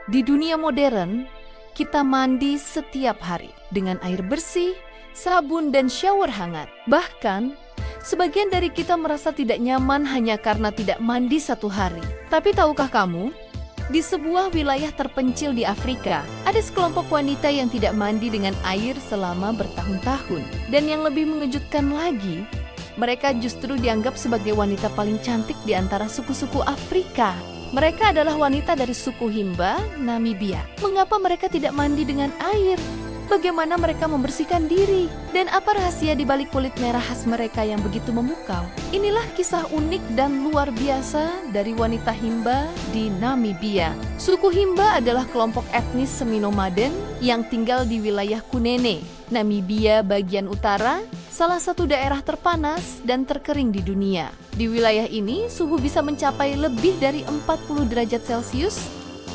Di dunia modern, kita mandi setiap hari dengan air bersih, sabun, dan shower hangat. Bahkan, sebagian dari kita merasa tidak nyaman hanya karena tidak mandi satu hari. Tapi tahukah kamu, di sebuah wilayah terpencil di Afrika, ada sekelompok wanita yang tidak mandi dengan air selama bertahun-tahun. Dan yang lebih mengejutkan lagi, mereka justru dianggap sebagai wanita paling cantik di antara suku-suku Afrika. Mereka adalah wanita dari suku Himba, Namibia. Mengapa mereka tidak mandi dengan air? Bagaimana mereka membersihkan diri? Dan apa rahasia di balik kulit merah khas mereka yang begitu memukau? Inilah kisah unik dan luar biasa dari wanita Himba di Namibia. Suku Himba adalah kelompok etnis semi-nomaden yang tinggal di wilayah Kunene, Namibia bagian utara, salah satu daerah terpanas dan terkering di dunia. Di wilayah ini, suhu bisa mencapai lebih dari 40 derajat Celcius,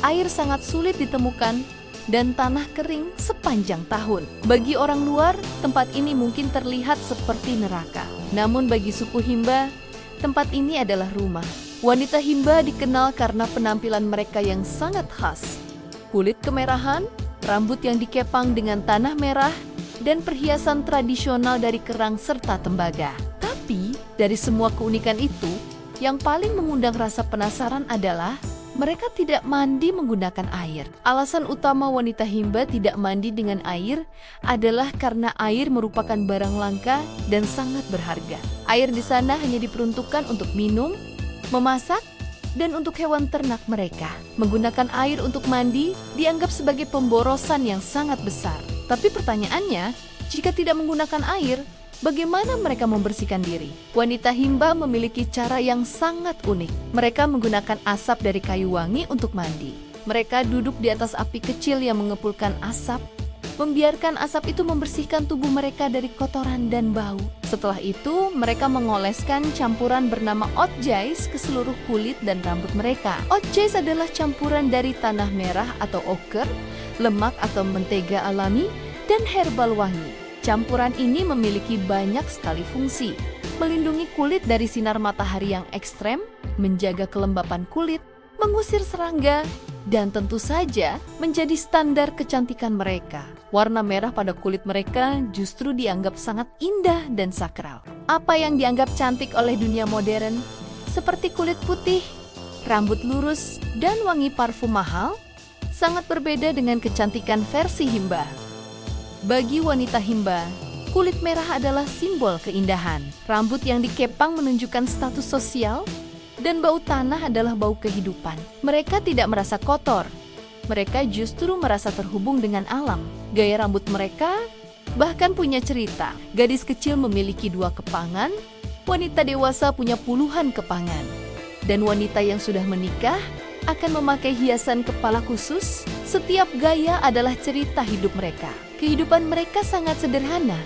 air sangat sulit ditemukan, dan tanah kering sepanjang tahun. Bagi orang luar, tempat ini mungkin terlihat seperti neraka. Namun bagi suku Himba, tempat ini adalah rumah. Wanita Himba dikenal karena penampilan mereka yang sangat khas. Kulit kemerahan, rambut yang dikepang dengan tanah merah, dan perhiasan tradisional dari kerang serta tembaga. Tapi, dari semua keunikan itu, yang paling mengundang rasa penasaran adalah mereka tidak mandi menggunakan air. Alasan utama wanita Himba tidak mandi dengan air adalah karena air merupakan barang langka dan sangat berharga. Air di sana hanya diperuntukkan untuk minum, memasak, dan untuk hewan ternak mereka. Menggunakan air untuk mandi dianggap sebagai pemborosan yang sangat besar. Tapi pertanyaannya, jika tidak menggunakan air, bagaimana mereka membersihkan diri? Wanita Himba memiliki cara yang sangat unik. Mereka menggunakan asap dari kayu wangi untuk mandi. Mereka duduk di atas api kecil yang mengepulkan asap, membiarkan asap itu membersihkan tubuh mereka dari kotoran dan bau. Setelah itu, mereka mengoleskan campuran bernama Otjais ke seluruh kulit dan rambut mereka. Otjais adalah campuran dari tanah merah atau oker, lemak atau mentega alami, dan herbal wangi. Campuran ini memiliki banyak sekali fungsi. Melindungi kulit dari sinar matahari yang ekstrem, menjaga kelembapan kulit, mengusir serangga, dan tentu saja menjadi standar kecantikan mereka. Warna merah pada kulit mereka justru dianggap sangat indah dan sakral. Apa yang dianggap cantik oleh dunia modern, seperti kulit putih, rambut lurus, dan wangi parfum mahal, sangat berbeda dengan kecantikan versi Himba. Bagi wanita Himba, kulit merah adalah simbol keindahan. Rambut yang dikepang menunjukkan status sosial, dan bau tanah adalah bau kehidupan. Mereka tidak merasa kotor. Mereka justru merasa terhubung dengan alam. Gaya rambut mereka bahkan punya cerita. Gadis kecil memiliki 2 kepangan, wanita dewasa punya puluhan kepangan. Dan wanita yang sudah menikah akan memakai hiasan kepala khusus. Setiap gaya adalah cerita hidup mereka. Kehidupan mereka sangat sederhana,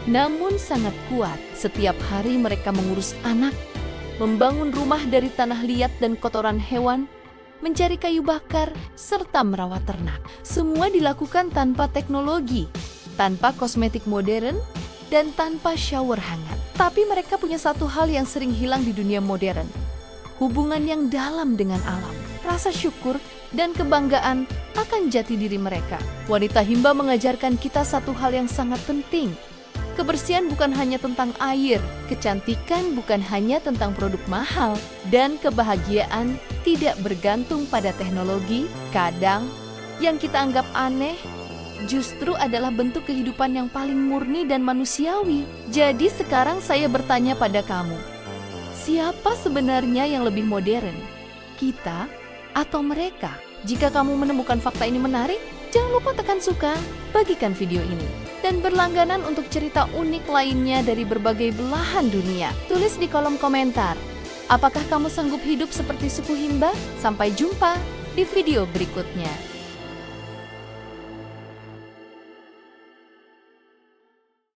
namun sangat kuat. Setiap hari mereka mengurus anak, membangun rumah dari tanah liat dan kotoran hewan, mencari kayu bakar, serta merawat ternak. Semua dilakukan tanpa teknologi, tanpa kosmetik modern, dan tanpa shower hangat. Tapi mereka punya satu hal yang sering hilang di dunia modern: hubungan yang dalam dengan alam, rasa syukur, dan kebanggaan akan jati diri mereka. Wanita Himba mengajarkan kita satu hal yang sangat penting. Kebersihan bukan hanya tentang air, kecantikan bukan hanya tentang produk mahal, dan kebahagiaan tidak bergantung pada teknologi. Kadang, yang kita anggap aneh justru adalah bentuk kehidupan yang paling murni dan manusiawi. Jadi sekarang saya bertanya pada kamu, siapa sebenarnya yang lebih modern? Kita atau mereka? Jika kamu menemukan fakta ini menarik, jangan lupa tekan suka, bagikan video ini, dan berlangganan untuk cerita unik lainnya dari berbagai belahan dunia. Tulis di kolom komentar, apakah kamu sanggup hidup seperti suku Himba? Sampai jumpa di video berikutnya.